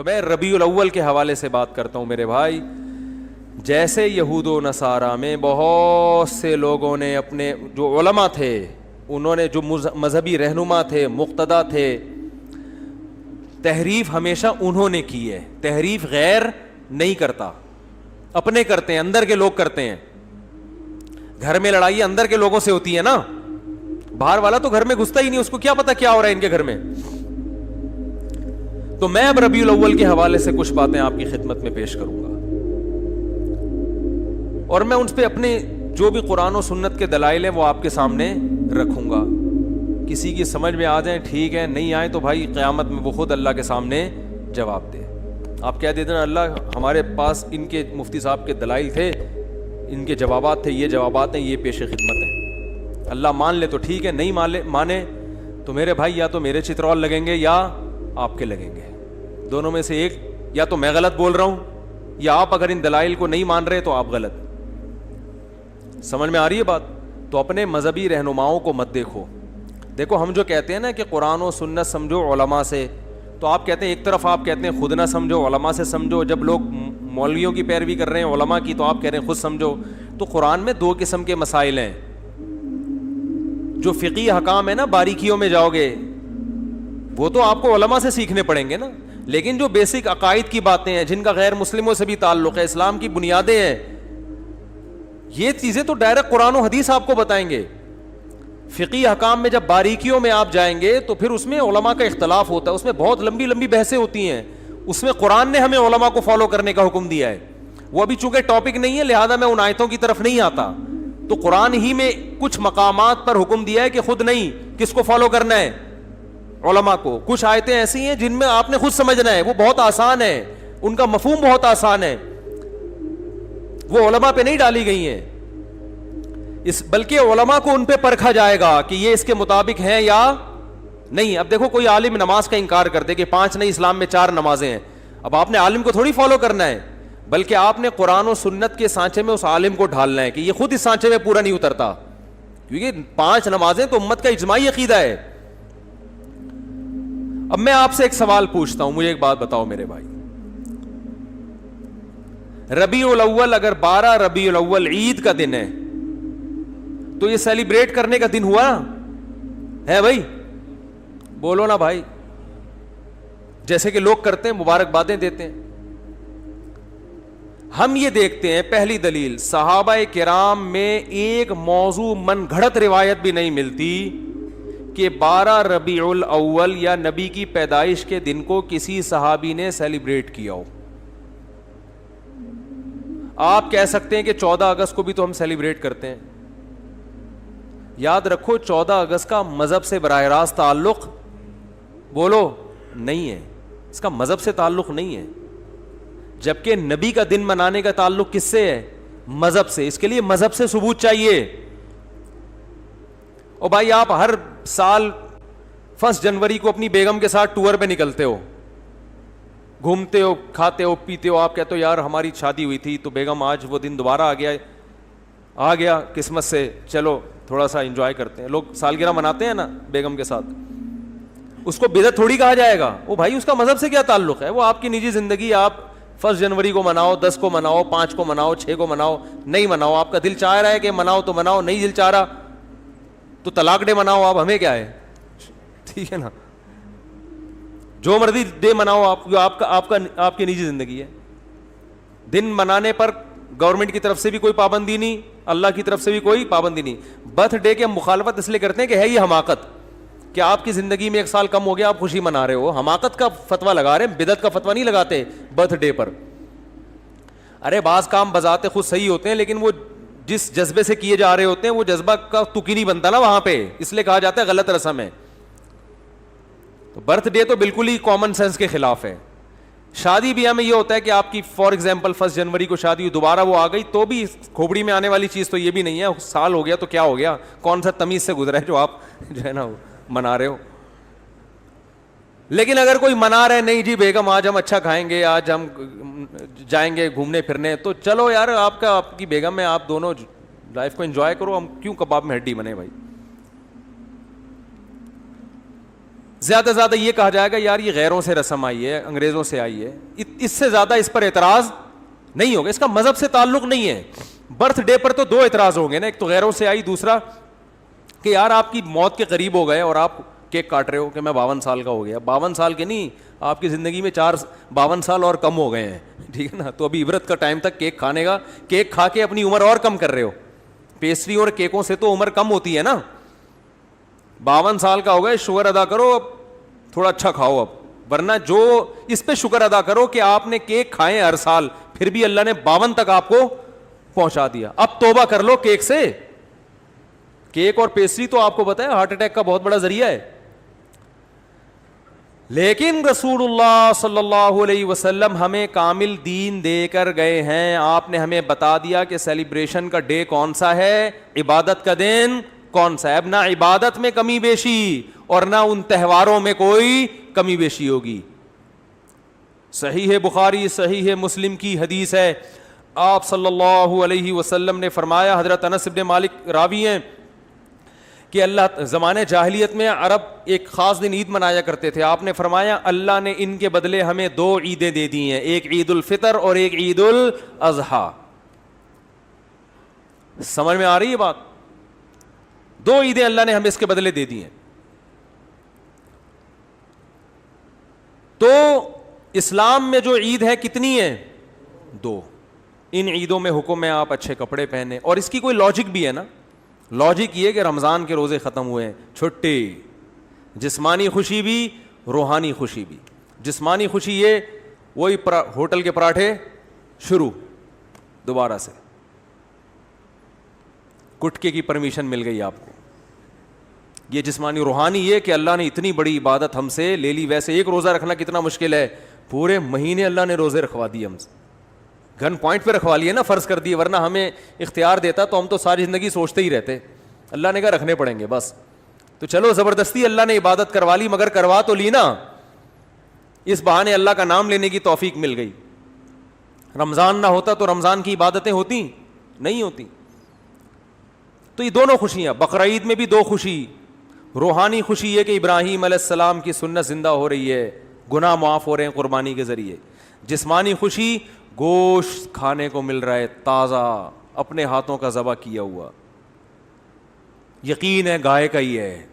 تو میں ربیع الاول کے حوالے سے بات کرتا ہوں میرے بھائی. جیسے یہود و نصارہ میں بہت سے لوگوں نے اپنے جو علماء تھے, انہوں نے جو مذہبی رہنما تھے, مقتدا تھے, تحریف ہمیشہ انہوں نے کی ہے. تحریف غیر نہیں کرتا, اپنے کرتے ہیں, اندر کے لوگ کرتے ہیں. گھر میں لڑائی اندر کے لوگوں سے ہوتی ہے نا, باہر والا تو گھر میں گھستا ہی نہیں, اس کو کیا پتا کیا ہو رہا ہے ان کے گھر میں. تو میں اب ربیع الاول کے حوالے سے کچھ باتیں آپ کی خدمت میں پیش کروں گا, اور میں ان پہ اپنے جو بھی قرآن و سنت کے دلائل ہیں وہ آپ کے سامنے رکھوں گا. کسی کی سمجھ میں آ جائیں ٹھیک ہے, نہیں آئے تو بھائی قیامت میں وہ خود اللہ کے سامنے جواب دے. آپ کہہ دیتے نا اللہ ہمارے پاس ان کے مفتی صاحب کے دلائل تھے, ان کے جوابات تھے, یہ جوابات ہیں, یہ پیش خدمت ہیں. اللہ مان لے تو ٹھیک ہے, نہیں مانے تو میرے بھائی یا تو میرے چترول لگیں گے یا آپ کے لگیں گے. دونوں میں سے ایک, یا تو میں غلط بول رہا ہوں یا آپ اگر ان دلائل کو نہیں مان رہے تو آپ غلط. سمجھ میں آ رہی ہے بات؟ تو اپنے مذہبی رہنماؤں کو مت دیکھو. دیکھو ہم جو کہتے ہیں نا کہ قرآن و سنت سمجھو علماء سے, تو آپ کہتے ہیں ایک طرف آپ کہتے ہیں خود نہ سمجھو, علماء سے سمجھو. جب لوگ مولویوں کی پیروی کر رہے ہیں علماء کی, تو آپ کہہ رہے ہیں خود سمجھو. تو قرآن میں دو قسم کے مسائل ہیں. جو فقہی احکام ہے نا, باریکیوں میں جاؤ گے وہ تو آپ کو علماء سے سیکھنے پڑیں گے نا, لیکن جو بیسک عقائد کی باتیں ہیں جن کا غیر مسلموں سے بھی تعلق ہے, اسلام کی بنیادیں ہیں, یہ چیزیں تو ڈائریکٹ قرآن و حدیث آپ کو بتائیں گے. فقہی احکام میں جب باریکیوں میں آپ جائیں گے تو پھر اس میں علماء کا اختلاف ہوتا ہے, اس میں بہت لمبی لمبی بحثیں ہوتی ہیں. اس میں قرآن نے ہمیں علماء کو فالو کرنے کا حکم دیا ہے. وہ ابھی چونکہ ٹاپک نہیں ہے لہذا میں ان آیتوں کی طرف نہیں آتا. تو قرآن ہی میں کچھ مقامات پر حکم دیا ہے کہ خود نہیں, کس کو فالو کرنا ہے, علماء کو. کچھ آیتیں ایسی ہیں جن میں آپ نے خود سمجھنا ہے, وہ بہت آسان ہے, ان کا مفہوم بہت آسان ہے, وہ علماء پہ نہیں ڈالی گئی ہیں. بلکہ علماء کو ان پہ پرکھا جائے گا کہ یہ اس کے مطابق ہیں یا نہیں. اب دیکھو کوئی عالم نماز کا انکار کر دے کہ 5 نہیں اسلام میں 4 نمازیں ہیں, اب آپ نے عالم کو تھوڑی فالو کرنا ہے, بلکہ آپ نے قرآن و سنت کے سانچے میں اس عالم کو ڈھالنا ہے کہ یہ خود اس سانچے میں پورا نہیں اترتا, کیونکہ 5 نمازیں تو امت کا اجماعی عقیدہ ہے. اب میں آپ سے ایک سوال پوچھتا ہوں, مجھے ایک بات بتاؤ میرے بھائی, ربیع الاول اگر 12 ربیع الاول عید کا دن ہے تو یہ سیلیبریٹ کرنے کا دن ہوا ہے بھائی؟ بولو نا بھائی. جیسے کہ لوگ کرتے ہیں, مبارکبادیں دیتے ہیں. ہم یہ دیکھتے ہیں, پہلی دلیل, صحابہ کرام میں ایک موضوع من گھڑت روایت بھی نہیں ملتی کہ 12 ربیع الاول یا نبی کی پیدائش کے دن کو کسی صحابی نے سیلیبریٹ کیا ہو. آپ کہہ سکتے ہیں کہ 14 اگست کو بھی تو ہم سیلیبریٹ کرتے ہیں. یاد رکھو 14 اگست کا مذہب سے براہ راست تعلق, بولو, نہیں ہے. اس کا مذہب سے تعلق نہیں ہے, جبکہ نبی کا دن منانے کا تعلق کس سے ہے؟ مذہب سے. اس کے لیے مذہب سے ثبوت چاہیے. اور بھائی آپ ہر سال 1 جنوری کو اپنی بیگم کے ساتھ ٹور پہ نکلتے ہو, گھومتے ہو, کھاتے ہو, پیتے ہو, آپ کہتے ہو یار ہماری شادی ہوئی تھی تو بیگم آج وہ دن دوبارہ آ گیا قسمت سے, چلو تھوڑا سا انجوائے کرتے ہیں. لوگ سالگرہ مناتے ہیں نا بیگم کے ساتھ, اس کو بدعت تھوڑی کہا جائے گا. وہ بھائی اس کا مذہب سے کیا تعلق ہے؟ وہ آپ کی نجی زندگی. آپ 1 جنوری کو مناؤ, 10 کو مناؤ, 5 کو مناؤ, 6 کو مناؤ, نہیں مناؤ, آپ کا دل چاہ رہا ہے کہ مناؤ تو مناؤ, نہیں دل چاہ رہا تو طلاق ڈے مناؤ. آپ ہمیں کیا ہے, ٹھیک ہے نا, جو مرضی ڈے مناؤ, آپ کی نجی زندگی ہے. دن منانے پر گورنمنٹ کی طرف سے بھی کوئی پابندی نہیں, اللہ کی طرف سے بھی کوئی پابندی نہیں. برتھ ڈے کے ہم مخالفت اس لیے کرتے ہیں کہ ہے یہ حماقت کہ آپ کی زندگی میں 1 سال کم ہو گیا, آپ خوشی منا رہے ہو. حماقت کا فتویٰ لگا رہے ہیں, بدعت کا فتویٰ نہیں لگاتے برتھ ڈے پر. ارے بعض کام بذات خود صحیح ہوتے ہیں, لیکن وہ جس جذبے سے کیے جا رہے ہوتے ہیں وہ جذبہ کا تک ہی نہیں بنتا نا وہاں پہ, اس لیے کہا جاتا ہے غلط رسم ہے. تو برتھ ڈے تو بالکل ہی کامن سینس کے خلاف ہے. شادی بیاہ میں یہ ہوتا ہے کہ آپ کی فار ایگزامپل 1 جنوری کو شادی ہوئی, دوبارہ وہ آ گئی تو بھی کھوپڑی میں آنے والی چیز تو یہ بھی نہیں ہے, سال ہو گیا تو کیا ہو گیا, کون سا تمیز سے گزرا ہے جو آپ جو ہے نا منا رہے ہو. لیکن اگر کوئی منا رہے نہیں جی بیگم آج ہم اچھا کھائیں گے, آج ہم جائیں گے گھومنے پھرنے, تو چلو یار آپ کی بیگم ہے, آپ دونوں لائف کو انجوائے کرو, ہم کیوں کباب میں ہڈی بنے بھائی. زیادہ سے زیادہ یہ کہا جائے گا یار یہ غیروں سے رسم آئی ہے, انگریزوں سے آئی ہے, اس سے زیادہ اس پر اعتراض نہیں ہوگا. اس کا مذہب سے تعلق نہیں ہے. برتھ ڈے پر تو دو اعتراض ہوں گے نا, ایک تو غیروں سے آئی, دوسرا کہ یار آپ کی موت کے قریب ہو گئے اور آپ کیک کاٹ رہے ہو کہ میں 52 سال کا ہو گیا. 52 سال کے نہیں, آپ کی زندگی میں 52 سال اور کم ہو گئے ہیں, ٹھیک ہے نا. تو ابھی عبرت کا ٹائم تک کیک کھانے کا, کیک کھا کے اپنی عمر اور کم کر رہے ہو. پیسٹری اور کیکوں سے تو عمر کم ہوتی ہے نا. 52 سال کا ہو گئے, شکر ادا کرو, اب تھوڑا اچھا کھاؤ اب, ورنہ جو اس پہ شکر ادا کرو کہ آپ نے کیک کھائے ہر سال, پھر بھی اللہ نے 52 تک آپ کو پہنچا دیا. اب توبہ کر لو کیک سے. کیک اور پیسٹری تو آپ کو پتا ہے ہارٹ اٹیک کا بہت بڑا ذریعہ ہے. لیکن رسول اللہ صلی اللہ علیہ وسلم ہمیں کامل دین دے کر گئے ہیں. آپ نے ہمیں بتا دیا کہ سیلیبریشن کا ڈے کون سا ہے, عبادت کا دن کون سا ہے. اب نہ عبادت میں کمی بیشی اور نہ ان تہواروں میں کوئی کمی بیشی ہوگی. صحیح ہے بخاری, صحیح ہے مسلم کی حدیث ہے. آپ صلی اللہ علیہ وسلم نے فرمایا, حضرت انس بن مالک راوی ہیں, کہ اللہ زمانے جاہلیت میں عرب ایک خاص دن عید منایا کرتے تھے. آپ نے فرمایا اللہ نے ان کے بدلے ہمیں 2 عیدیں دے دی ہیں, ایک عید الفطر اور ایک عید الاضحیٰ. سمجھ میں آ رہی ہے بات؟ 2 عیدیں اللہ نے ہمیں اس کے بدلے دے دی ہیں. تو اسلام میں جو عید ہے کتنی ہے؟ 2. ان عیدوں میں حکم ہے آپ اچھے کپڑے پہنے, اور اس کی کوئی لاجک بھی ہے نا. لاجک یہ کہ رمضان کے روزے ختم ہوئے ہیں, چھٹی, جسمانی خوشی بھی روحانی خوشی بھی. جسمانی خوشی یہ وہی ہوٹل کے پراٹھے شروع دوبارہ سے, گٹکے کی پرمیشن مل گئی آپ کو, یہ جسمانی. روحانی یہ کہ اللہ نے اتنی بڑی عبادت ہم سے لے لی. ویسے ایک روزہ رکھنا کتنا مشکل ہے, پورے مہینے اللہ نے روزے رکھوا دیے ہم سے, گن پوائنٹ پہ رکھوا لیے نا, فرض کر دیے, ورنہ ہمیں اختیار دیتا تو ہم تو ساری زندگی سوچتے ہی رہتے. اللہ نے کہا رکھنے پڑیں گے بس. تو چلو زبردستی اللہ نے عبادت کروا لی, مگر کروا تو لی نا, اس بہانے اللہ کا نام لینے کی توفیق مل گئی. رمضان نہ ہوتا تو رمضان کی عبادتیں ہوتی نہیں ہوتی. تو یہ دونوں خوشیاں, بقرعید میں بھی 2 خوشی. روحانی خوشی یہ کہ ابراہیم علیہ السلام کی سنت زندہ ہو رہی ہے, گناہ معاف ہو رہے ہیں قربانی کے ذریعے. جسمانی خوشی گوشت کھانے کو مل رہا ہے تازہ, اپنے ہاتھوں کا ذبح کیا ہوا. یقین ہے گائے کا ہی ہے,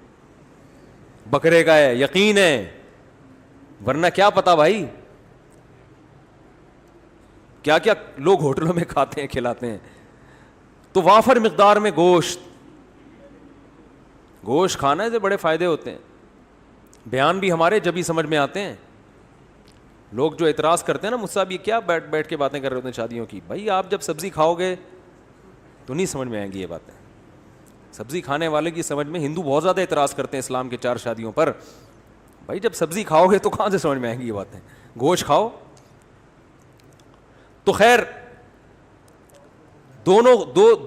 بکرے کا ہے, یقین ہے, ورنہ کیا پتا بھائی کیا کیا لوگ ہوٹلوں میں کھاتے ہیں کھلاتے ہیں. تو وافر مقدار میں گوشت کھانے سے بڑے فائدے ہوتے ہیں. بیان بھی ہمارے جب ہی سمجھ میں آتے ہیں. لوگ جو اعتراض کرتے ہیں نا مجھ سے, یہ کیا بیٹھ کے باتیں کر رہے ہوتے ہیں شادیوں کی, بھائی آپ جب سبزی کھاؤ گے تو نہیں سمجھ میں آئیں گی یہ باتیں. سبزی کھانے والے کی سمجھ میں, ہندو بہت زیادہ اعتراض کرتے ہیں اسلام کے 4 شادیوں پر, بھائی جب سبزی کھاؤ گے تو کہاں سے سمجھ میں آئیں گی یہ باتیں, گوشت کھاؤ. تو خیر دونوں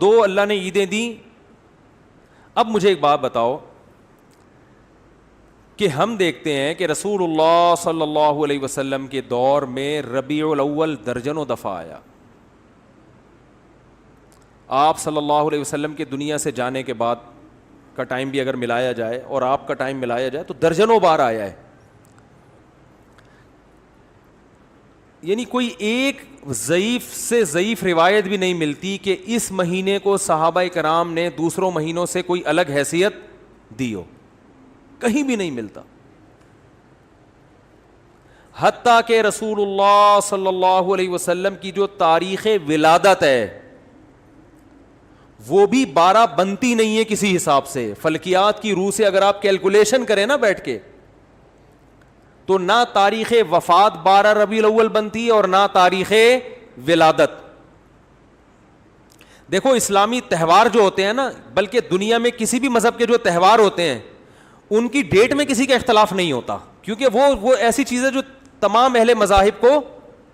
دو اللہ نے عیدیں دی. اب مجھے ایک بات بتاؤ کہ ہم دیکھتے ہیں کہ رسول اللہ صلی اللہ علیہ وسلم کے دور میں ربیع الاول درجنوں دفعہ آیا. آپ صلی اللہ علیہ وسلم کے دنیا سے جانے کے بعد کا ٹائم بھی اگر ملایا جائے اور آپ کا ٹائم ملایا جائے تو درجنوں بار آیا ہے. یعنی کوئی ایک ضعیف سے ضعیف روایت بھی نہیں ملتی کہ اس مہینے کو صحابہ کرام نے دوسروں مہینوں سے کوئی الگ حیثیت دی ہو, کہیں بھی نہیں ملتا. حتیٰ کہ رسول اللہ صلی اللہ علیہ وسلم کی جو تاریخ ولادت ہے وہ بھی 12 بنتی نہیں ہے کسی حساب سے. فلکیات کی روح سے اگر آپ کیلکولیشن کریں نا بیٹھ کے, تو نہ تاریخ وفات 12 ربیع الاول بنتی ہے اور نہ تاریخ ولادت. دیکھو اسلامی تہوار جو ہوتے ہیں نا, بلکہ دنیا میں کسی بھی مذہب کے جو تہوار ہوتے ہیں ان کی ڈیٹ میں کسی کا اختلاف نہیں ہوتا, کیونکہ وہ ایسی چیز ہے جو تمام اہل مذاہب کو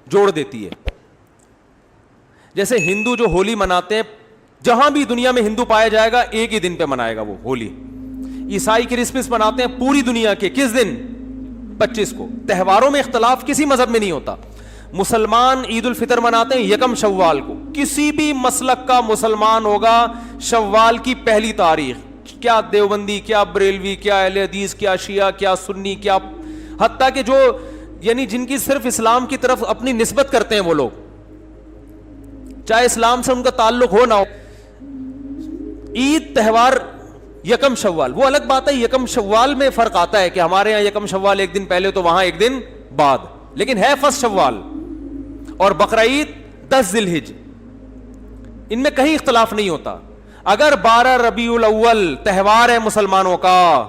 جوڑ دیتی ہے. جیسے ہندو جو ہولی مناتے ہیں, جہاں بھی دنیا میں ہندو پایا جائے گا ایک ہی دن پہ منائے گا وہ ہولی. عیسائی کرسمس مناتے ہیں پوری دنیا کے کس دن؟ 25 کو. تہواروں میں اختلاف کسی مذہب میں نہیں ہوتا. مسلمان عید الفطر مناتے ہیں 1 شوال کو. کسی بھی مسلک کا مسلمان ہوگا شوال کی 1 تاریخ کیا دیوبندی, کیا بریلوی, کیا اہل حدیث, کیا شیعہ, کیا سنی, کیا حتیٰ کہ جو یعنی جن کی صرف اسلام کی طرف اپنی نسبت کرتے ہیں وہ لوگ, چاہے اسلام سے ان کا تعلق ہو نہ ہو. عید تہوار یکم شوال, وہ الگ بات ہے, یکم شوال میں فرق آتا ہے کہ ہمارے یہاں یکم شوال ایک دن پہلے تو وہاں ایک دن بعد, لیکن ہے فرسٹ شوال. اور بقرہ عید 10 ذی الحج, ان میں کہیں اختلاف نہیں ہوتا. اگر 12 ربیع الاول تہوار ہے مسلمانوں کا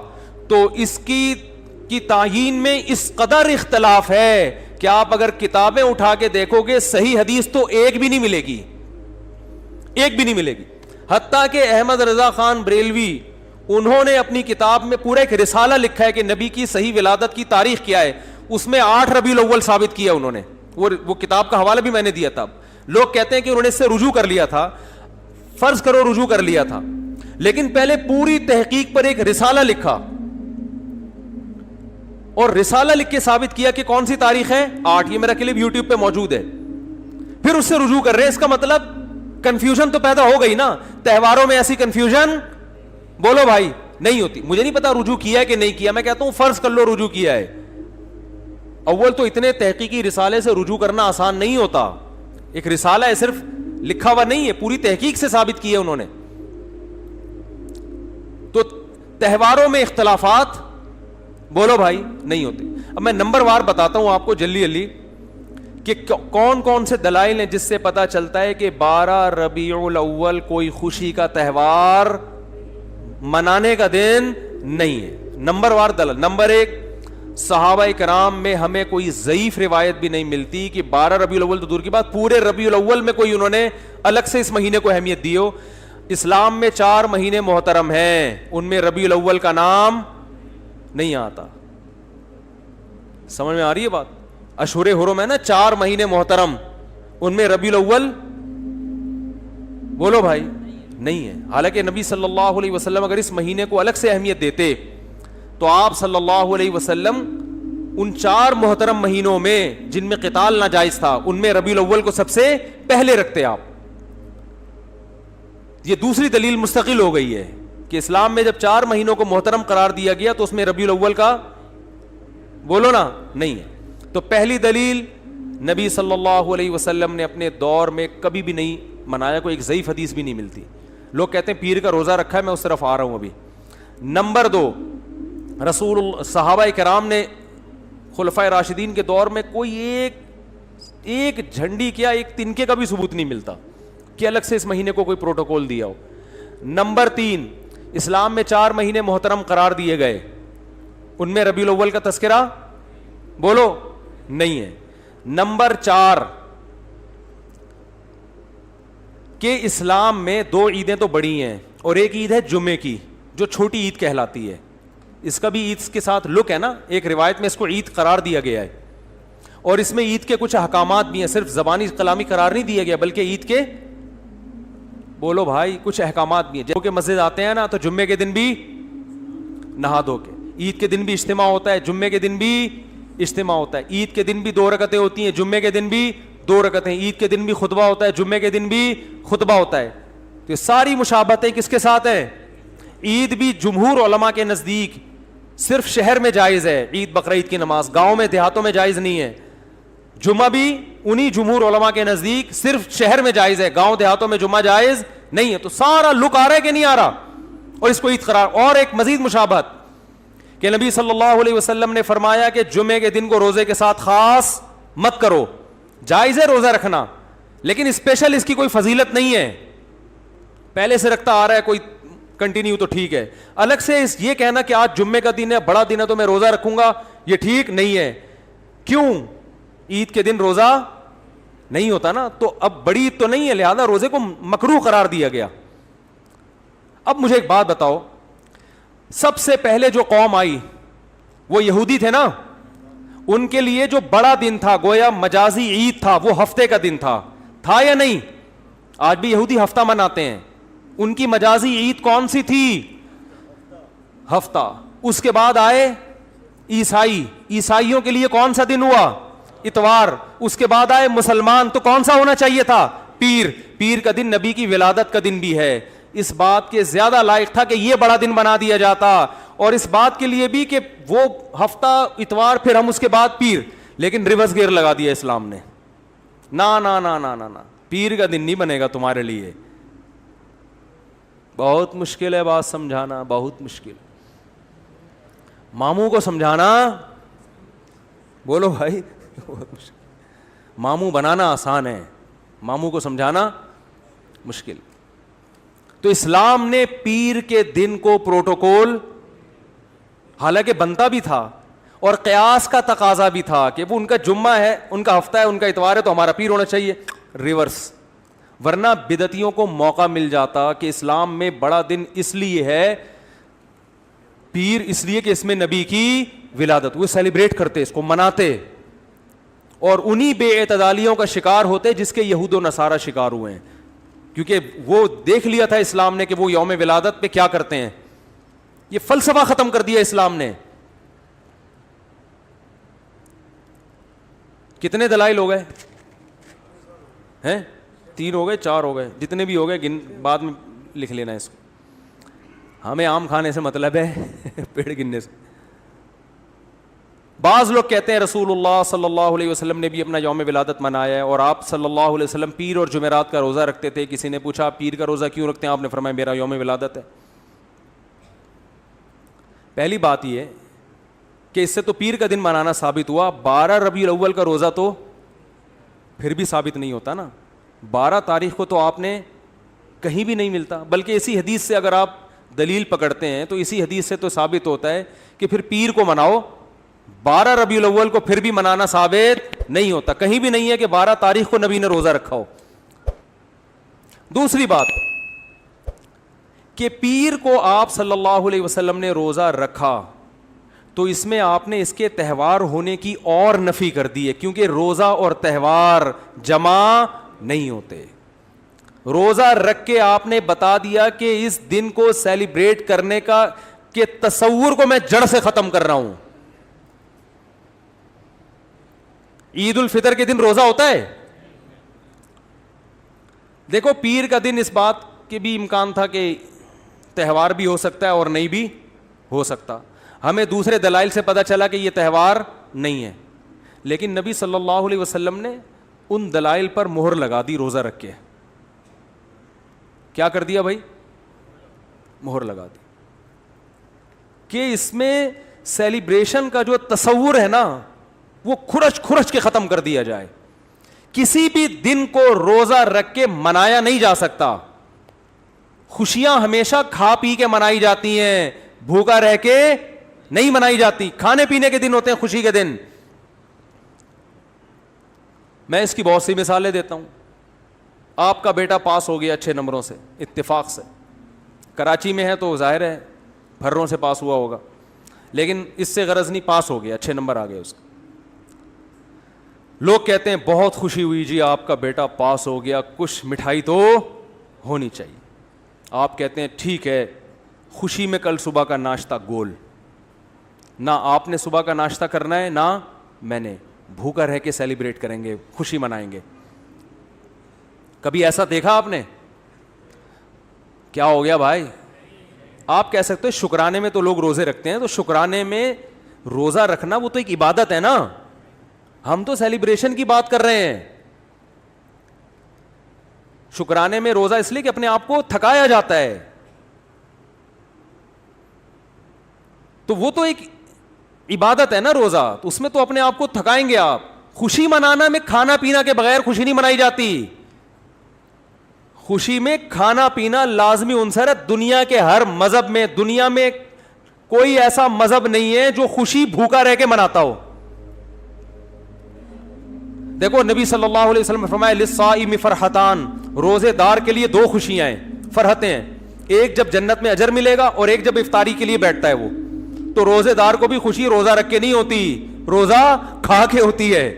تو اس کی تعیین میں اس قدر اختلاف ہے کہ آپ اگر کتابیں اٹھا کے دیکھو گے صحیح حدیث تو ایک بھی نہیں ملے گی, ایک بھی نہیں ملے گی. حتیٰ کہ احمد رضا خان بریلوی انہوں نے اپنی کتاب میں پورا ایک رسالہ لکھا ہے کہ نبی کی صحیح ولادت کی تاریخ کیا ہے, اس میں 8 ربیع الاول ثابت کیا انہوں نے. وہ کتاب کا حوالہ بھی میں نے دیا تھا. لوگ کہتے ہیں کہ انہوں نے اس سے رجوع کر لیا تھا, فرض کرو رجوع کر لیا تھا, لیکن پہلے پوری تحقیق پر ایک رسالہ لکھا اور رسالہ لکھ کے ثابت کیا کہ کون سی تاریخ ہے 8. یہ میرا کلپ یوٹیوب پہ موجود ہے. پھر اس سے رجوع کر رہے ہیں. اس کا مطلب کنفیوژن تو پیدا ہو گئی نا. تہواروں میں ایسی کنفیوژن بولو بھائی نہیں ہوتی. مجھے نہیں پتا رجوع کیا ہے کہ نہیں کیا, میں کہتا ہوں فرض کر لو رجوع کیا ہے. اول تو اتنے تحقیقی رسالے سے رجوع کرنا آسان نہیں ہوتا. ایک رسالہ ہے, صرف لکھا ہوا نہیں ہے, پوری تحقیق سے ثابت کی ہے انہوں نے. تو تہواروں میں اختلافات بولو بھائی نہیں ہوتے. اب میں نمبر وار بتاتا ہوں آپ کو جلدی جلدی کہ کون کون سے دلائل ہیں جس سے پتا چلتا ہے کہ 12 ربیع الاول کوئی خوشی کا تہوار منانے کا دن نہیں ہے. نمبر وار دلائل. نمبر 1, صحابہ کرام میں ہمیں کوئی ضعیف روایت بھی نہیں ملتی کہ 12 ربیع الاول تو دور کی بات, پورے ربیع الاول میں کوئی انہوں نے الگ سے اس مہینے کو اہمیت دی ہو. اسلام میں 4 مہینے محترم ہیں, ان میں ربیع الاول کا نام نہیں آتا. سمجھ میں آ رہی ہے بات؟ اشہر حرم ہے نا 4 مہینے محترم, ان میں ربیع الاول بولو بھائی نہیں ہے. حالانکہ نبی صلی اللہ علیہ وسلم اگر اس مہینے کو الگ سے اہمیت دیتے تو آپ صلی اللہ علیہ وسلم ان 4 محترم مہینوں میں جن میں قتال ناجائز تھا ان میں ربیع الاول کو سب سے پہلے رکھتے آپ. یہ دوسری دلیل مستقل ہو گئی ہے کہ اسلام میں جب 4 مہینوں کو محترم قرار دیا گیا تو اس میں ربیع الاول کا بولو نا نہیں ہے. تو پہلی دلیل, نبی صلی اللہ علیہ وسلم نے اپنے دور میں کبھی بھی نہیں منایا, کوئی ایک ضعیف حدیث بھی نہیں ملتی. لوگ کہتے ہیں پیر کا روزہ رکھا ہے, میں اس طرف آ رہا ہوں ابھی. نمبر 2, صحابہ کرام نے خلفائے راشدین کے دور میں کوئی ایک جھنڈی کیا ایک تنکے کا بھی ثبوت نہیں ملتا کہ الگ سے اس مہینے کو کوئی پروٹوکول دیا ہو. نمبر 3, اسلام میں 4 مہینے محترم قرار دیے گئے, ان میں ربیع الاول کا تذکرہ بولو نہیں ہے. نمبر 4 کہ اسلام میں 2 عیدیں تو بڑی ہیں اور ایک عید ہے جمعے کی جو چھوٹی عید کہلاتی ہے. اس کا بھی عید کے ساتھ لک ہے نا, ایک روایت میں اس کو عید قرار دیا گیا ہے اور اس میں عید کے کچھ احکامات بھی ہیں, صرف زبانی کلامی قرار نہیں دیا گیا بلکہ عید کے بولو بھائی کچھ احکامات بھی ہیں. جب کہ مسجد آتے ہیں نا تو جمعے کے دن بھی نہا دھو کے, عید کے دن بھی اجتماع ہوتا ہے, جمعے کے دن بھی اجتماع ہوتا ہے, عید کے دن بھی 2 رکعتیں ہوتی ہیں, جمعے کے دن بھی 2 رکعتیں, عید کے دن بھی خطبہ ہوتا ہے, جمعے کے دن بھی خطبہ ہوتا ہے. تو یہ ساری مشابہتیں کس کے ساتھ ہیں؟ عید بھی جمہور علماء کے نزدیک صرف شہر میں جائز ہے, عید بقرہ عید کی نماز گاؤں میں دیہاتوں میں جائز نہیں ہے. جمعہ بھی انہی جمہور علماء کے نزدیک صرف شہر میں جائز ہے, گاؤں دیہاتوں میں جمعہ جائز نہیں ہے. تو سارا لک آ رہا ہے کہ نہیں آ رہا, اور اس کو عید قرار. اور ایک مزید مشابہت کہ نبی صلی اللہ علیہ وسلم نے فرمایا کہ جمعے کے دن کو روزے کے ساتھ خاص مت کرو. جائز ہے روزہ رکھنا لیکن اسپیشل اس کی کوئی فضیلت نہیں ہے, پہلے سے رکھتا آ رہا ہے کوئی کنٹینیو تو ٹھیک ہے. الگ سے یہ کہنا کہ آج جمعے کا دن ہے بڑا دن ہے تو میں روزہ رکھوں گا یہ ٹھیک نہیں ہے. کیوں؟ عید کے دن روزہ نہیں ہوتا نا, تو اب بڑی عید تو نہیں ہے لہذا روزے کو مکروہ قرار دیا گیا. اب مجھے ایک بات بتاؤ, سب سے پہلے جو قوم آئی وہ یہودی تھے نا, ان کے لیے جو بڑا دن تھا گویا مجازی عید تھا, وہ ہفتے کا دن تھا یا نہیں؟ آج بھی یہودی ہفتہ مناتے ہیں, ان کی مجازی عید کون سی تھی؟ ہفتہ. اس کے بعد آئے عیسائیوں کے لیے کون سا دن ہوا؟ اتوار. اس کے بعد آئے مسلمان, تو کون سا ہونا چاہیے تھا؟ پیر کا دن نبی کی ولادت کا دن بھی ہے. اس بات کے زیادہ لائق تھا کہ یہ بڑا دن بنا دیا جاتا, اور اس بات کے لیے بھی کہ وہ ہفتہ اتوار پھر ہم اس کے بعد پیر, لیکن ریورس گیئر لگا دیا اسلام نے. نا نا نا نا نا نا, پیر کا دن نہیں بنے گا تمہارے لیے. بہت مشکل ہے بات سمجھانا, بہت مشکل. ماموں کو سمجھانا, بولو بھائی, بہت مشکل. ماموں بنانا آسان ہے, ماموں کو سمجھانا مشکل. تو اسلام نے پیر کے دن کو پروٹوکول, حالانکہ بنتا بھی تھا اور قیاس کا تقاضا بھی تھا کہ وہ ان کا جمعہ ہے, ان کا ہفتہ ہے, ان کا اتوار ہے, تو ہمارا پیر ہونا چاہیے, ریورس. ورنہ بدعتیوں کو موقع مل جاتا کہ اسلام میں بڑا دن اس لیے ہے پیر, اس لیے کہ اس میں نبی کی ولادت, وہ سیلیبریٹ کرتے, اس کو مناتے, اور انہی بے اعتدالیوں کا شکار ہوتے جس کے یہود و نصارہ شکار ہوئے ہیں, کیونکہ وہ دیکھ لیا تھا اسلام نے کہ وہ یوم ولادت پہ کیا کرتے ہیں. یہ فلسفہ ختم کر دیا اسلام نے. کتنے دلائل ہو گئے ہیں؟ 3 ہو گئے, 4 ہو گئے, جتنے بھی ہو گئے بعد میں لکھ لینا اس کو. ہمیں آم کھانے سے مطلب ہے پیڑ گننے سے. بعض لوگ کہتے ہیں رسول اللہ صلی اللہ علیہ وسلم نے بھی اپنا یوم ولادت منایا ہے, اور آپ صلی اللہ علیہ وسلم پیر اور جمعرات کا روزہ رکھتے تھے. کسی نے پوچھا آپ پیر کا روزہ کیوں رکھتے ہیں؟ آپ نے فرمایا میرا یوم ولادت ہے. پہلی بات یہ ہے کہ اس سے تو پیر کا دن منانا ثابت ہوا, 12 ربیع الاول کا روزہ تو پھر بھی ثابت نہیں ہوتا نا. 12 تاریخ کو تو آپ نے کہیں بھی نہیں ملتا, بلکہ اسی حدیث سے اگر آپ دلیل پکڑتے ہیں تو اسی حدیث سے تو ثابت ہوتا ہے کہ پھر پیر کو مناؤ. 12 ربیع الاول کو پھر بھی منانا ثابت نہیں ہوتا, کہیں بھی نہیں ہے کہ 12 تاریخ کو نبی نے روزہ رکھا ہو. دوسری بات کہ پیر کو آپ صلی اللہ علیہ وسلم نے روزہ رکھا تو اس میں آپ نے اس کے تہوار ہونے کی اور نفی کر دی ہے, کیونکہ روزہ اور تہوار جمع نہیں ہوتے. روزہ رکھ کے آپ نے بتا دیا کہ اس دن کو سیلیبریٹ کرنے کا کہ تصور کو میں جڑ سے ختم کر رہا ہوں. عید الفطر کے دن روزہ ہوتا ہے. دیکھو پیر کا دن اس بات کے بھی امکان تھا کہ تہوار بھی ہو سکتا ہے اور نہیں بھی ہو سکتا. ہمیں دوسرے دلائل سے پتہ چلا کہ یہ تہوار نہیں ہے, لیکن نبی صلی اللہ علیہ وسلم نے ان دلائل پر مہر لگا دی روزہ رکھ کے. کیا کر دیا بھائی؟ مہر لگا دی کہ اس میں سیلیبریشن کا جو تصور ہے نا وہ کھرچ کے ختم کر دیا جائے. کسی بھی دن کو روزہ رکھ کے منایا نہیں جا سکتا. خوشیاں ہمیشہ کھا پی کے منائی جاتی ہیں, بھوکا رہ کے نہیں منائی جاتی. کھانے پینے کے دن ہوتے ہیں خوشی کے دن. میں اس کی بہت سی مثالیں دیتا ہوں. آپ کا بیٹا پاس ہو گیا اچھے نمبروں سے, اتفاق سے, کراچی میں ہے تو ظاہر ہے پھروں سے پاس ہوا ہوگا, لیکن اس سے غرض نہیں, پاس ہو گیا, اچھے نمبر آ گئے اس کے. لوگ کہتے ہیں بہت خوشی ہوئی جی آپ کا بیٹا پاس ہو گیا, کچھ مٹھائی تو ہونی چاہیے. آپ کہتے ہیں ٹھیک ہے, خوشی میں کل صبح کا ناشتہ گول. نہ آپ نے صبح کا ناشتہ کرنا ہے نہ میں نے, بھوکا رہ کے سیلیبریٹ کریں گے, خوشی منائیں گے. کبھی ایسا دیکھا آپ نے؟ کیا ہو گیا بھائی؟ آپ کہہ سکتے ہیں شکرانے میں تو لوگ روزے رکھتے ہیں, تو شکرانے میں روزہ رکھنا وہ تو ایک عبادت ہے نا. ہم تو سیلیبریشن کی بات کر رہے ہیں. شکرانے میں روزہ اس لیے کہ اپنے آپ کو تھکایا جاتا ہے, تو وہ تو ایک عبادت ہے نا روزہ, تو اس میں تو اپنے آپ کو تھکائیں گے آپ. خوشی منانا میں کھانا پینا کے بغیر خوشی نہیں منائی جاتی. خوشی میں کھانا پینا لازمی عنصر ہے. دنیا کے ہر مذہب میں, دنیا میں کوئی ایسا مذہب نہیں ہے جو خوشی بھوکا رہ کے مناتا ہو. دیکھو نبی صلی اللہ علیہ وسلم نے فرمایا للصائم فرحتان, روزے دار کے لیے 2 خوشیاں ہیں, فرحتیں ہیں. ایک جب جنت میں اجر ملے گا, اور ایک جب افطاری کے لیے بیٹھتا ہے وہ. تو روزے دار کو بھی خوشی روزہ رکھ کے نہیں ہوتی, روزہ کھا کے ہوتی ہے.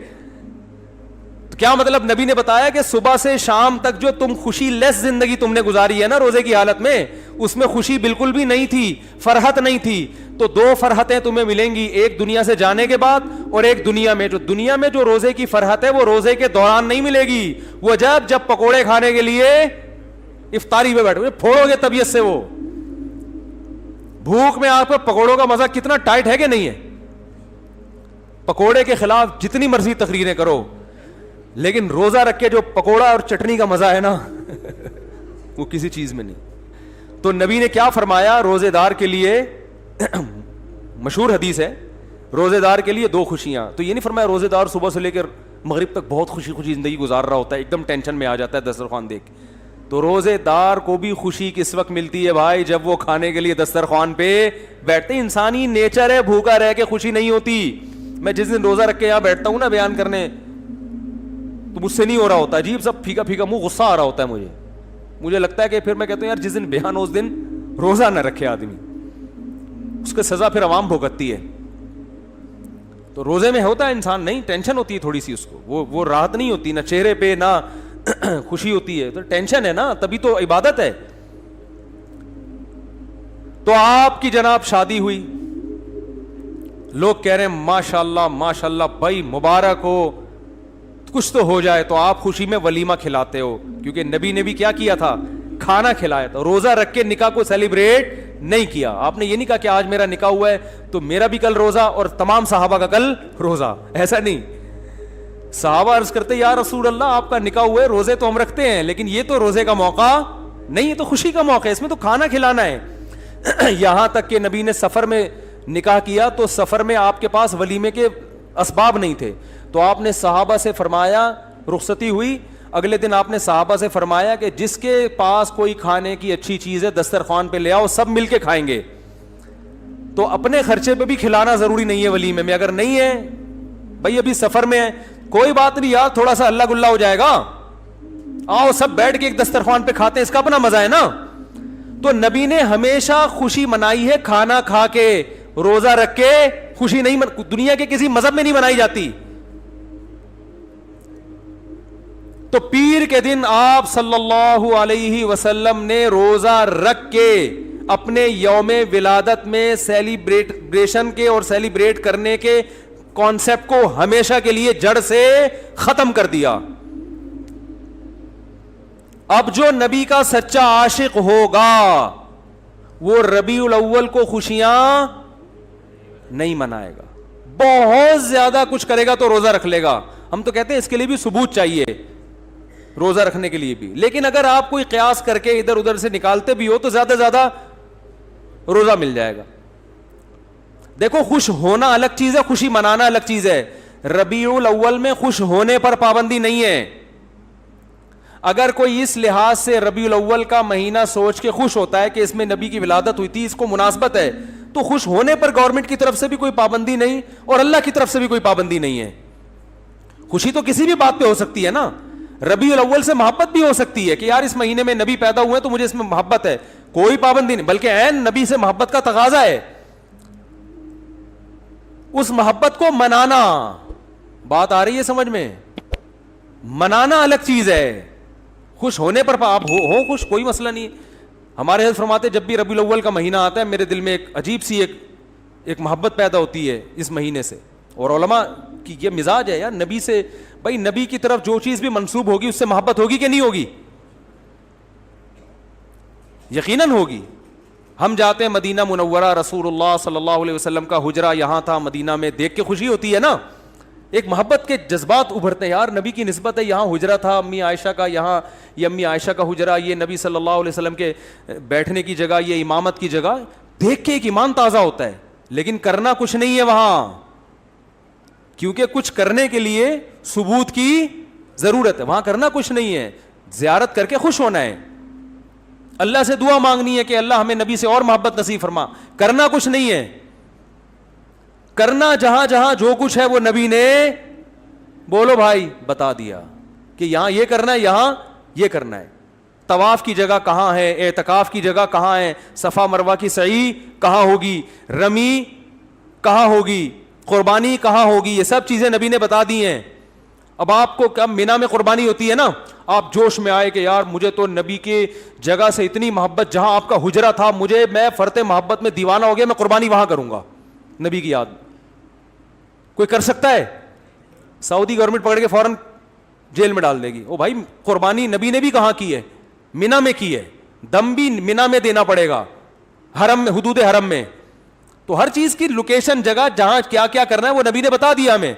تو کیا مطلب؟ نبی نے بتایا کہ صبح سے شام تک جو تم خوشی لیس زندگی تم نے گزاری ہے نا روزے کی حالت میں, اس میں خوشی بالکل بھی نہیں تھی, فرحت نہیں تھی. تو 2 فرحتیں تمہیں ملیں گی, ایک دنیا سے جانے کے بعد اور ایک دنیا میں. دنیا میں جو روزے کی فرحت ہے وہ روزے کے دوران نہیں ملے گی, وہ جب پکوڑے کھانے کے لیے افطاری پہ بیٹھے پھوڑو گے طبیعت سے. وہ بھوک میں آپ کو پکوڑوں کا مزہ کتنا ٹائٹ ہے کہ نہیں ہے. پکوڑے کے خلاف جتنی مرضی تقریریں کرو, لیکن روزہ رکھ کے جو پکوڑا اور چٹنی کا مزہ ہے نا وہ کسی چیز میں نہیں. تو نبی نے کیا فرمایا روزے دار کے لیے, مشہور حدیث ہے, روزے دار کے لیے 2 خوشیاں. تو یہ نہیں فرمایا روزے دار صبح سے لے کر مغرب تک بہت خوشی خوشی زندگی گزار رہا ہوتا ہے, ایک دم ٹینشن میں آ جاتا ہے دسترخوان دیکھ. تو روزے دار کو بھی خوشی کس وقت ملتی ہے بھائی؟ جب وہ کھانے کے لیے دسترخوان پہ بیٹھتے. انسانی نیچر ہے, بھوکا رہ کے خوشی نہیں ہوتی. میں جس دن روزہ رکھ کے یہاں بیٹھتا ہوں نا بیان کرنے, تو مجھ سے نہیں ہو رہا ہوتا, عجیب سب پھیکا پھیکا منہ, غصہ آ رہا ہوتا ہے مجھے لگتا ہے کہ پھر میں کہتا ہوں یار جس دن بیان ہو اس دن روزہ نہ رکھے آدمی, اس کا سزا پھر عوام بھگتتی ہے. تو روزے میں ہوتا ہے انسان نہیں, ٹینشن ہوتی ہے تھوڑی سی اس کو, وہ راحت نہیں ہوتی, نہ چہرے پہ نہ خوشی ہوتی ہے. تو ٹینشن ہے نا, تبھی تو عبادت ہے. تو آپ کی جناب شادی ہوئی, لوگ کہہ رہے ہیں ماشاء اللہ ماشاء اللہ بھائی مبارک ہو, کچھ تو ہو جائے. تو آپ خوشی میں ولیمہ کھلاتے ہو, کیونکہ نبی نے بھی کیا کیا تھا, کھانا کھلایا تھا. روزہ رکھ کے نکاح کو سیلیبریٹ نہیں کیا. آپ نے یہ نہیں کہا کہ آج میرا نکاح ہوا ہے تو میرا بھی کل روزہ اور تمام صحابہ کا کل روزہ, ایسا نہیں. صحابہ عرض کرتے یا رسول اللہ آپ کا نکاح ہوا ہے, روزے تو ہم رکھتے ہیں لیکن یہ تو روزے کا موقع نہیں, یہ تو خوشی کا موقع ہے, اس میں تو کھانا کھلانا ہے. یہاں تک کہ نبی نے سفر میں نکاح کیا تو سفر میں آپ کے پاس ولیمے کے اسباب نہیں تھے, تو آپ نے صحابہ سے فرمایا, رخصتی ہوئی اگلے دن آپ نے صحابہ سے فرمایا کہ جس کے پاس کوئی کھانے کی اچھی چیز ہے دسترخوان پہ لے آؤ, سب مل کے کھائیں گے. تو اپنے خرچے پہ بھی کھلانا ضروری نہیں ہے ولیمے میں. اگر نہیں ہے بھائی ابھی سفر میں ہے, کوئی بات نہیں یار تھوڑا سا اللہ گلا ہو جائے گا, آؤ سب بیٹھ کے ایک دسترخوان پہ کھاتے ہیں, اس کا اپنا مزہ ہے نا. تو نبی نے ہمیشہ خوشی منائی ہے کھانا کھا کے, روزہ رکھ کے خوشی نہیں دنیا کے کسی مذہب میں نہیں منائی جاتی. تو پیر کے دن آپ صلی اللہ علیہ وسلم نے روزہ رکھ کے اپنے یوم ولادت میں سیلیبریشن کے اور سیلیبریٹ کرنے کے کانسیپٹ کو ہمیشہ کے لیے جڑ سے ختم کر دیا. اب جو نبی کا سچا عاشق ہوگا وہ ربیع الاول کو خوشیاں نہیں منائے گا, بہت زیادہ کچھ کرے گا تو روزہ رکھ لے گا. ہم تو کہتے ہیں اس کے لیے بھی ثبوت چاہیے روزہ رکھنے کے لیے بھی, لیکن اگر آپ کوئی قیاس کر کے ادھر ادھر سے نکالتے بھی ہو تو زیادہ زیادہ روزہ مل جائے گا. دیکھو خوش ہونا الگ چیز ہے, خوشی منانا الگ چیز ہے. ربیع الاول میں خوش ہونے پر پابندی نہیں ہے. اگر کوئی اس لحاظ سے ربیع الاول کا مہینہ سوچ کے خوش ہوتا ہے کہ اس میں نبی کی ولادت ہوئی تھی, اس کو مناسبت ہے, تو خوش ہونے پر گورنمنٹ کی طرف سے بھی کوئی پابندی نہیں اور اللہ کی طرف سے بھی کوئی پابندی نہیں ہے. خوشی تو کسی بھی بات پہ ہو سکتی ہے نا. ربیع الاول سے محبت بھی ہو سکتی ہے کہ یار اس مہینے میں نبی پیدا ہوئے تو مجھے اس میں محبت ہے, کوئی پابندی نہیں, بلکہ عین نبی سے محبت کا تقاضا ہے. اس محبت کو منانا, بات آ رہی ہے سمجھ میں, منانا الگ چیز ہے. خوش ہونے پر آپ ہو خوش, کوئی مسئلہ نہیں. ہمارے حضرت فرماتے جب بھی ربیع الاول کا مہینہ آتا ہے میرے دل میں ایک عجیب سی ایک محبت پیدا ہوتی ہے اس مہینے سے. اور علماء کی یہ مزاج ہے یار, نبی سے بھائی نبی کی طرف جو چیز بھی منسوب ہوگی اس سے محبت ہوگی کہ نہیں ہوگی؟ یقیناً ہوگی. ہم جاتے ہیں مدینہ منورہ, رسول اللہ صلی اللہ علیہ وسلم کا حجرہ یہاں تھا مدینہ میں, دیکھ کے خوشی ہوتی ہے نا, ایک محبت کے جذبات ابھرتے ہیں, یار نبی کی نسبت ہے, یہاں حجرہ تھا امی عائشہ کا, یہاں یہ امی عائشہ کا حجرہ, یہ نبی صلی اللہ علیہ وسلم کے بیٹھنے کی جگہ, یہ امامت کی جگہ, دیکھ کے ایک ایمان تازہ ہوتا ہے. لیکن کرنا کچھ نہیں ہے وہاں, کیونکہ کچھ کرنے کے لیے ثبوت کی ضرورت ہے. وہاں کرنا کچھ نہیں ہے, زیارت کر کے خوش ہونا ہے, اللہ سے دعا مانگنی ہے کہ اللہ ہمیں نبی سے اور محبت نصیب فرما. کرنا کچھ نہیں ہے, کرنا جہاں جہاں جو کچھ ہے وہ نبی نے بولو بھائی بتا دیا کہ یہاں یہ کرنا ہے, یہاں یہ کرنا ہے. طواف کی جگہ کہاں ہے, اعتکاف کی جگہ کہاں ہے, صفا مروہ کی سعی کہاں ہوگی, رمی کہاں ہوگی, قربانی کہاں ہوگی, یہ سب چیزیں نبی نے بتا دی ہیں. اب آپ کو کب مینا میں قربانی ہوتی ہے نا, آپ جوش میں آئے کہ یار مجھے تو نبی کے جگہ سے اتنی محبت, جہاں آپ کا حجرہ تھا مجھے, میں فرط محبت میں دیوانہ ہو گیا, میں قربانی وہاں کروں گا نبی کی یاد. کوئی کر سکتا ہے؟ سعودی گورنمنٹ پکڑ کے فوراً جیل میں ڈال دے گی. او بھائی قربانی نبی نے بھی کہاں کی ہے, مینا میں کی ہے, دم بھی مینا میں دینا پڑے گا, حرم میں, حدود حرم میں. تو ہر چیز کی لوکیشن, جگہ جہاں کیا کیا کرنا ہے وہ نبی نے بتا دیا ہمیں.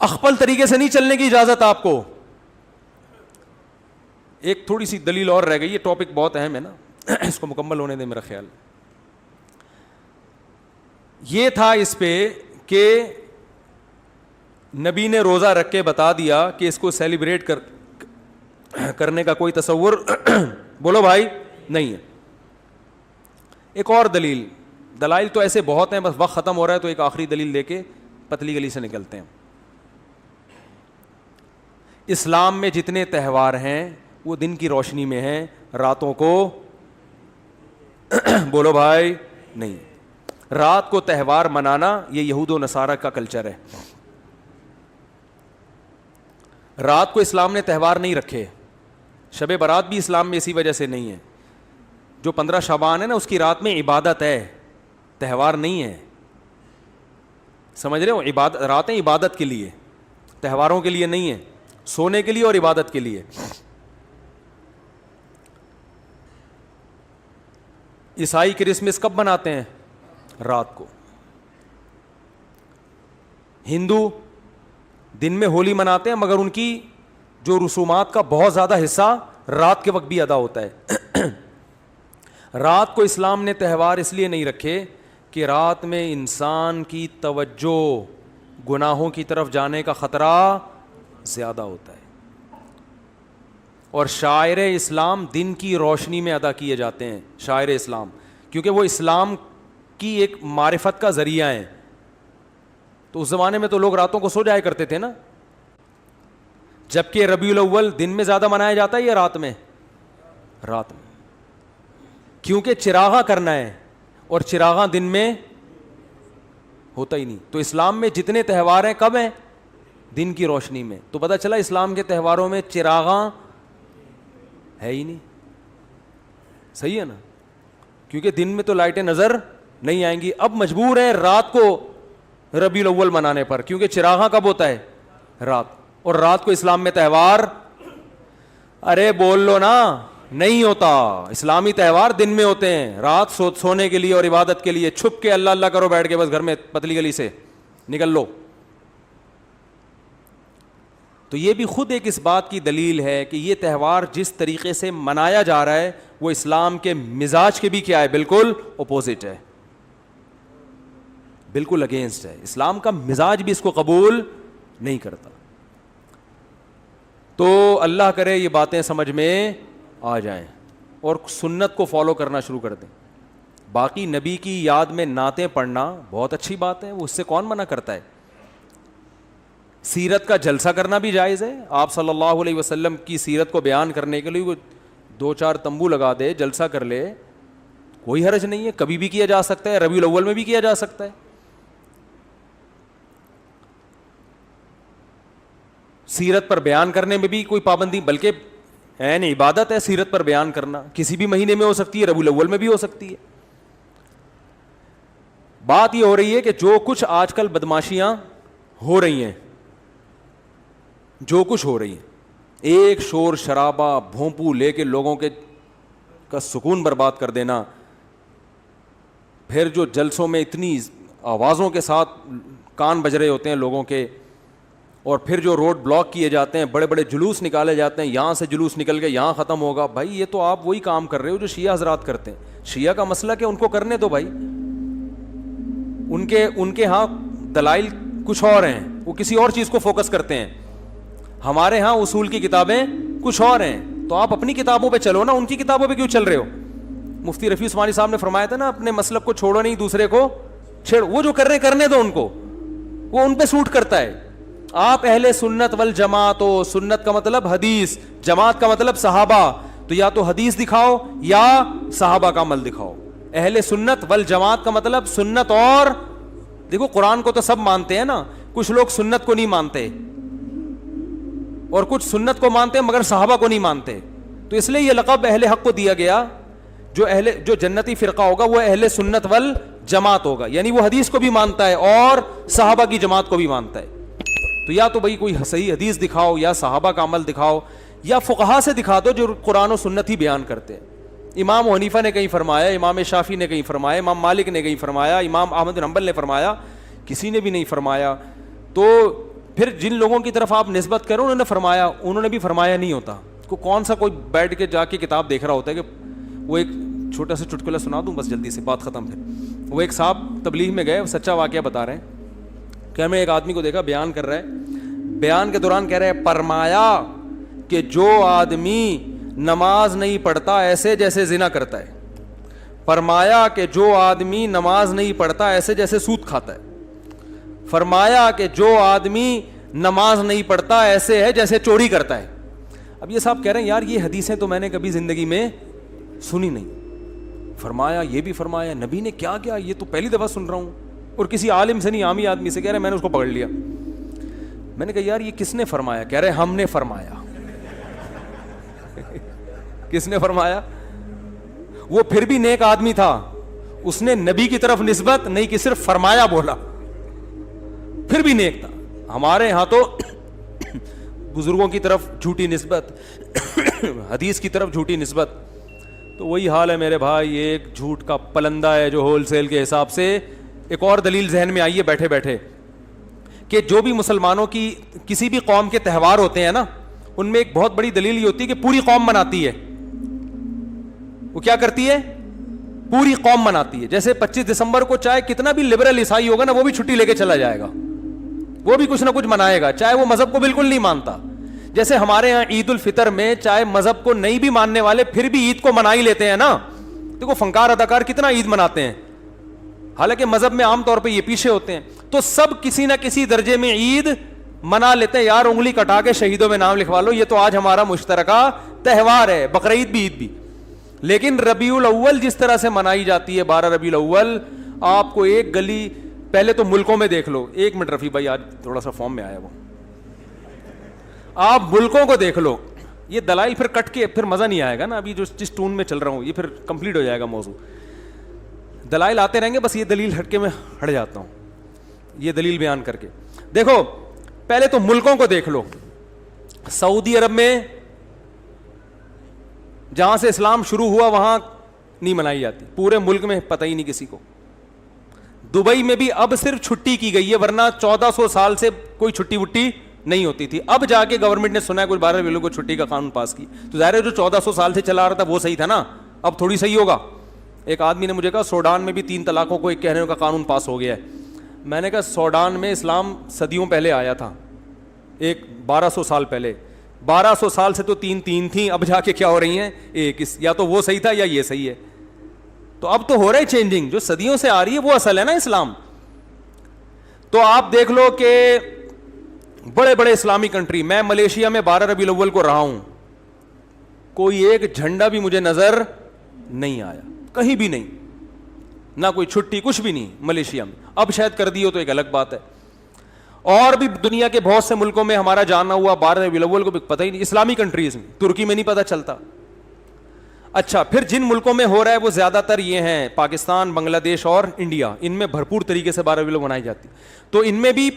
اخپل طریقے سے نہیں چلنے کی اجازت آپ کو. ایک تھوڑی سی دلیل اور رہ گئی, یہ ٹاپک بہت اہم ہے نا, اس کو مکمل ہونے دیں. میرا خیال یہ تھا اس پہ کہ نبی نے روزہ رکھ کے بتا دیا کہ اس کو سیلیبریٹ کرنے کا کوئی تصور بولو بھائی نہیں ہے. ایک اور دلیل, دلائل تو ایسے بہت ہیں, بس وقت ختم ہو رہا ہے تو ایک آخری دلیل دے کے پتلی گلی سے نکلتے ہیں. اسلام میں جتنے تہوار ہیں وہ دن کی روشنی میں ہیں, راتوں کو بولو بھائی نہیں. رات کو تہوار منانا یہ یہود و نصارہ کا کلچر ہے. رات کو اسلام نے تہوار نہیں رکھے. شب برات بھی اسلام میں اسی وجہ سے نہیں ہے. جو 15 شعبان ہے نا, اس کی رات میں عبادت ہے, تہوار نہیں ہے. سمجھ رہے ہو, راتیں عبادت کے لیے, تہواروں کے لیے نہیں ہے, سونے کے لیے اور عبادت کے لیے. عیسائی کرسمس کب مناتے ہیں؟ رات کو. ہندو دن میں ہولی مناتے ہیں, مگر ان کی جو رسومات کا بہت زیادہ حصہ رات کے وقت بھی ادا ہوتا ہے. رات کو اسلام نے تہوار اس لیے نہیں رکھے کہ رات میں انسان کی توجہ گناہوں کی طرف جانے کا خطرہ زیادہ ہوتا ہے. اور شاعر اسلام دن کی روشنی میں ادا کیے جاتے ہیں, شاعر اسلام, کیونکہ وہ اسلام کی ایک معرفت کا ذریعہ ہیں. تو اس زمانے میں تو لوگ راتوں کو سو جایا کرتے تھے نا, جبکہ ربیع الاول دن میں زیادہ منایا جاتا ہے یا رات میں؟ رات میں, کیونکہ چراغاں کرنا ہے اور چراغاں دن میں ہوتا ہی نہیں. تو اسلام میں جتنے تہوار ہیں کب ہیں؟ دن کی روشنی میں. تو پتہ چلا اسلام کے تہواروں میں چراغاں ہے ہی نہیں. صحیح ہے نا, کیونکہ دن میں تو لائٹیں نظر نہیں آئیں گی. اب مجبور ہیں رات کو ربیع الاول منانے پر, کیونکہ چراغاں کب ہوتا ہے؟ رات. اور رات کو اسلام میں تہوار, ارے بول لو نا, نہیں ہوتا. اسلامی تہوار دن میں ہوتے ہیں, رات سونے کے لیے اور عبادت کے لیے. چھپ کے اللہ اللہ کرو بیٹھ کے بس گھر میں, پتلی گلی سے نکل لو. تو یہ بھی خود ایک اس بات کی دلیل ہے کہ یہ تہوار جس طریقے سے منایا جا رہا ہے وہ اسلام کے مزاج کے بھی کیا ہے؟ بالکل اپوزٹ ہے, بالکل اگینسٹ ہے. اسلام کا مزاج بھی اس کو قبول نہیں کرتا. تو اللہ کرے یہ باتیں سمجھ میں آ جائیں اور سنت کو فالو کرنا شروع کر دیں. باقی نبی کی یاد میں نعتیں پڑھنا بہت اچھی بات ہے, وہ اس سے کون منع کرتا ہے. سیرت کا جلسہ کرنا بھی جائز ہے. آپ صلی اللہ علیہ وسلم کی سیرت کو بیان کرنے کے لیے وہ 2-4 تمبو لگا دے, جلسہ کر لے, کوئی حرج نہیں ہے. کبھی بھی کیا جا سکتا ہے, ربیع الاول میں بھی کیا جا سکتا ہے. سیرت پر بیان کرنے میں بھی کوئی پابندی, بلکہ عین عبادت ہے سیرت پر بیان کرنا. کسی بھی مہینے میں ہو سکتی ہے, ربیع الاول میں بھی ہو سکتی ہے. بات یہ ہو رہی ہے کہ جو کچھ آج کل بدماشیاں ہو رہی ہیں, جو کچھ ہو رہی ہے, ایک شور شرابہ بھونپو لے کے لوگوں کے کا سکون برباد کر دینا, پھر جو جلسوں میں اتنی آوازوں کے ساتھ کان بج رہے ہوتے ہیں لوگوں کے, اور پھر جو روڈ بلاک کیے جاتے ہیں, بڑے بڑے جلوس نکالے جاتے ہیں, یہاں سے جلوس نکل کے یہاں ختم ہوگا. بھائی یہ تو آپ وہی کام کر رہے ہو جو شیعہ حضرات کرتے ہیں. شیعہ کا مسئلہ کہ ان کو کرنے دو بھائی, ان کے ہاں دلائل کچھ اور ہیں, وہ کسی اور چیز کو فوکس کرتے ہیں. ہمارے ہاں اصول کی کتابیں کچھ اور ہیں, تو آپ اپنی کتابوں پہ چلو نا, ان کی کتابوں پہ کیوں چل رہے ہو؟ مفتی رفیع عثمانی صاحب نے فرمایا تھا نا, اپنے مسلک کو چھوڑو نہیں, دوسرے کو چھیڑو. وہ جو کر رہے کرنے دو ان کو, وہ ان پہ سوٹ کرتا ہے. آپ اہل سنت والجماعت ہو, سنت کا مطلب حدیث, جماعت کا مطلب صحابہ, تو یا تو حدیث دکھاؤ یا صحابہ کا عمل دکھاؤ. اہل سنت والجماعت کا مطلب سنت, اور دیکھو قرآن کو تو سب مانتے ہیں نا, کچھ لوگ سنت کو نہیں مانتے اور کچھ سنت کو مانتے ہیں مگر صحابہ کو نہیں مانتے. تو اس لیے یہ لقب اہل حق کو دیا گیا. جو جنتی فرقہ ہوگا وہ اہل سنت والجماعت ہوگا, یعنی وہ حدیث کو بھی مانتا ہے اور صحابہ کی جماعت کو بھی مانتا ہے. تو یا تو بھائی کوئی صحیح حدیث دکھاؤ یا صحابہ کا عمل دکھاؤ, یا فقہا سے دکھا دو جو قرآن و سنت ہی بیان کرتے ہیں. امام حنیفہ نے کہیں فرمایا, امام شافعی نے کہیں فرمایا, امام مالک نے کہیں فرمایا, امام احمد بن حنبل نے فرمایا, کسی نے بھی نہیں فرمایا. تو پھر جن لوگوں کی طرف آپ نسبت کرو انہوں نے فرمایا, انہوں نے بھی فرمایا نہیں ہوتا. کون سا کوئی بیٹھ کے جا کے کتاب دیکھ رہا ہوتا ہے کہ وہ ایک چھوٹا سا چٹکلا سنا دوں بس جلدی سے بات ختم. پھر وہ ایک صاحب تبلیغ میں گئے, سچا واقعہ بتا رہے ہیں کہ ہمیں ایک آدمی کو دیکھا بیان کر رہا ہے, بیان کے دوران کہہ رہے ہیں فرمایا کہ جو آدمی نماز نہیں پڑھتا ایسے جیسے زنا کرتا ہے, فرمایا کہ جو آدمی نماز نہیں پڑھتا ایسے جیسے سود کھاتا ہے, فرمایا کہ جو آدمی نماز نہیں پڑھتا ایسے ہے جیسے چوری کرتا ہے. اب یہ صاحب کہہ رہے ہیں یار یہ حدیثیں تو میں نے کبھی زندگی میں سنی نہیں. فرمایا یہ بھی فرمایا, نبی نے کیا کیا یہ تو پہلی دفعہ سن رہا ہوں, اور کسی عالم سے نہیں عامی آدمی سے. کہہ رہے میں نے اس کو پکڑ لیا. میں نے کہا یار یہ کس نے فرمایا؟ کہہ رہے ہم نے فرمایا. کس نے فرمایا؟ وہ پھر بھی نیک آدمی تھا, اس نے نبی کی طرف نسبت نہیں کہ صرف فرمایا بولا, پھر بھی نیک تھا. ہمارے ہاں تو بزرگوں کی طرف جھوٹی نسبت, حدیث کی طرف جھوٹی نسبت. تو وہی حال ہے میرے بھائی, ایک جھوٹ کا پلندہ ہے جو ہول سیل کے حساب سے. ایک اور دلیل ذہن میں آئی ہے بیٹھے بیٹھے کہ جو بھی مسلمانوں کی کسی بھی قوم کے تہوار ہوتے ہیں نا, ان میں ایک بہت بڑی دلیل یہ ہوتی ہے کہ پوری قوم مناتی ہے. وہ کیا کرتی ہے؟ پوری قوم مناتی ہے. جیسے 25 دسمبر کو چاہے کتنا بھی لبرل عیسائی ہوگا نا, وہ بھی چھٹی لے کے چلا جائے گا, وہ بھی کچھ نہ کچھ منائے گا, چاہے وہ مذہب کو بالکل نہیں مانتا. جیسے ہمارے یہاں عید الفطر میں چاہے مذہب کو نہیں بھی ماننے والے پھر بھی عید کو منا ہی لیتے ہیں نا. دیکھو فنکار اداکار کتنا عید مناتے ہیں, حالانکہ مذہب میں عام طور پہ یہ پیچھے ہوتے ہیں. تو سب کسی نہ کسی درجے میں عید منا لیتے ہیں. یار انگلی کٹا کے شہیدوں میں نام لکھوا لو, یہ تو آج ہمارا مشترکہ تہوار ہے, بقرعید بھی عید بھی. لیکن ربیع الاول جس طرح سے منائی جاتی ہے, 12 ربیع الاول, آپ کو ایک گلی پہلے تو ملکوں میں دیکھ لو. ایک منٹ رفیع بھائی, آج تھوڑا سا فارم میں آیا وہ, آپ ملکوں کو دیکھ لو. یہ دلائل پھر کٹ کے پھر مزہ نہیں آئے گا نا, ابھی جو جس ٹون میں چل رہا ہوں یہ پھر کمپلیٹ ہو جائے گا موضوع. دلائل آتے رہیں گے, بس یہ دلیل ہٹ کے میں ہٹ جاتا ہوں یہ دلیل بیان کر کے. دیکھو پہلے تو ملکوں کو دیکھ لو. سعودی عرب میں جہاں سے اسلام شروع ہوا وہاں نہیں منائی جاتی, پورے ملک میں پتہ ہی نہیں کسی کو. دبئی میں بھی اب صرف چھٹی کی گئی ہے, ورنہ 1400 سال سے کوئی چھٹی وٹی نہیں ہوتی تھی. اب جا کے گورنمنٹ نے سنا ہے کچھ 12 ربیع کو چھٹی کا قانون پاس کی, تو ظاہر ہے جو 1400 سال سے چلا رہا تھا وہ صحیح تھا نا, اب تھوڑی صحیح ہوگا. ایک آدمی نے مجھے کہا سوڈان میں بھی 3 طلاقوں کو ایک کہنے کا قانون پاس ہو گیا ہے. میں نے کہا سوڈان میں اسلام صدیوں پہلے آیا تھا, ایک 1200 سال پہلے. 1200 سال سے تو 3 تھیں, اب جا کے کیا ہو رہی ہیں ایک. یا تو وہ صحیح تھا یا یہ صحیح ہے. تو اب تو ہو رہا ہے چینجنگ, جو صدیوں سے آ رہی ہے وہ اصل ہے نا اسلام. تو آپ دیکھ لو کہ بڑے بڑے اسلامی کنٹری, میں ملیشیا میں 12 ربیع الاول کو رہا ہوں, کوئی ایک جھنڈا بھی مجھے نظر نہیں آیا کہیں بھی نہیں, نہ کوئی چھٹی, کچھ بھی نہیں ملیشیا میں. اب شاید کر دی ہو تو ایک الگ بات ہے. اور بھی دنیا کے بہت سے ملکوں میں ہمارا جانا ہوا 12 ربیع الاول کو بھی پتہ ہی نہیں, اسلامی کنٹریز میں, ترکی میں نہیں پتہ چلتا. اچھا پھر جن ملکوں میں ہو رہا ہے وہ زیادہ تر یہ ہیں پاکستان, بنگلہ دیش اور انڈیا, ان میں بھرپور طریقے سے 12 ربیع الاول منائی جاتی. تو ان میں بھی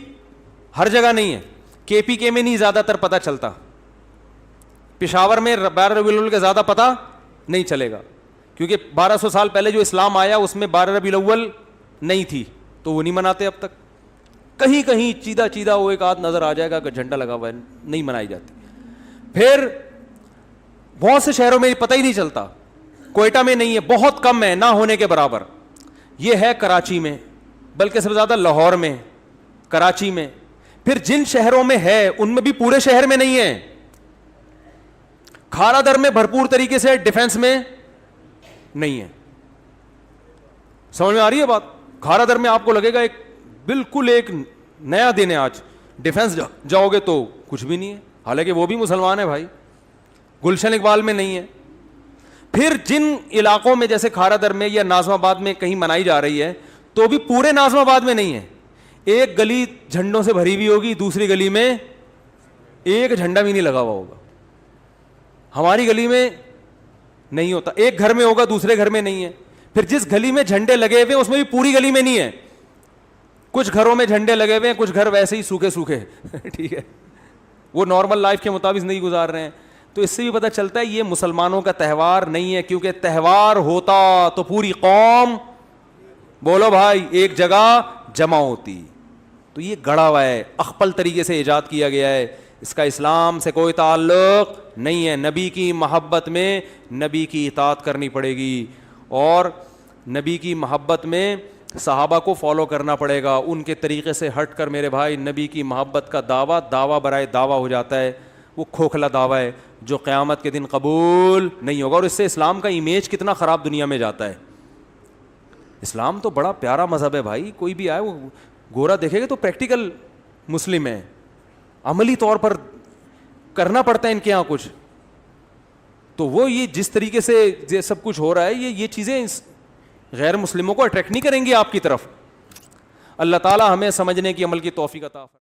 ہر جگہ نہیں ہے, KPK میں نہیں زیادہ تر پتہ چلتا, پشاور میں 12 ربیع الاول کا زیادہ پتہ نہیں چلے گا, کیونکہ 1200 سال پہلے جو اسلام آیا اس میں 12 ربیع الاول نہیں تھی, تو وہ نہیں مناتے اب تک. کہیں کہیں چیدہ چیدہ وہ ایک آدھ نظر آ جائے گا کہ جھنڈا لگا ہوا ہے, نہیں منائی جاتی. پھر بہت سے شہروں میں پتہ ہی نہیں چلتا, کوئٹہ میں نہیں ہے, بہت کم ہے, نہ ہونے کے برابر. یہ ہے کراچی میں, بلکہ سب سے زیادہ لاہور میں, کراچی میں. پھر جن شہروں میں ہے ان میں بھی پورے شہر میں نہیں ہے. کھارا در میں بھرپور طریقے سے, ڈیفنس میں نہیں ہے. سمجھ میں آ رہی ہے بات؟ کھارا در میں آپ کو لگے گا ایک بالکل ایک نیا دن ہے آج, ڈیفنس جاؤ گے تو کچھ بھی نہیں ہے, حالانکہ وہ بھی مسلمان ہے بھائی. گلشن اقبال میں نہیں ہے. پھر جن علاقوں میں جیسے کھارا در میں یا ناظم آباد میں کہیں منائی جا رہی ہے تو بھی پورے ناظم آباد میں نہیں ہے. ایک گلی جھنڈوں سے بھری ہوئی ہوگی, دوسری گلی میں ایک جھنڈا بھی نہیں لگا ہوا ہوگا. ہماری گلی میں نہیں ہوتا, ایک گھر میں ہوگا دوسرے گھر میں نہیں ہے. پھر جس گلی میں جھنڈے لگے ہوئے اس میں بھی پوری گلی میں نہیں ہے, کچھ گھروں میں جھنڈے لگے ہوئے ہیں, کچھ گھر ویسے ہی سوکھے سوکھے ٹھیک ہے, وہ نارمل لائف کے مطابق نہیں گزار رہے ہیں. تو اس سے بھی پتہ چلتا ہے یہ مسلمانوں کا تہوار نہیں ہے, کیونکہ تہوار ہوتا تو پوری قوم, بولو بھائی, ایک جگہ جمع ہوتی. تو یہ گڑا ہوا ہے, اخپل طریقے سے ایجاد کیا گیا ہے, اس کا اسلام سے کوئی تعلق نہیں ہے. نبی کی محبت میں نبی کی اطاعت کرنی پڑے گی, اور نبی کی محبت میں صحابہ کو فالو کرنا پڑے گا. ان کے طریقے سے ہٹ کر میرے بھائی نبی کی محبت کا دعویٰ برائے دعویٰ ہو جاتا ہے. وہ کھوکھلا دعویٰ ہے جو قیامت کے دن قبول نہیں ہوگا, اور اس سے اسلام کا امیج کتنا خراب دنیا میں جاتا ہے. اسلام تو بڑا پیارا مذہب ہے بھائی, کوئی بھی آئے وہ گورا دیکھے گا تو پریکٹیکل مسلم ہے, عملی طور پر کرنا پڑتا ہے ان کے یہاں کچھ. تو وہ یہ جس طریقے سے یہ سب کچھ ہو رہا ہے, یہ چیزیں غیر مسلموں کو اٹریکٹ نہیں کریں گی آپ کی طرف. اللہ تعالی ہمیں سمجھنے کی, عمل کی توفیق عطا فرمائے.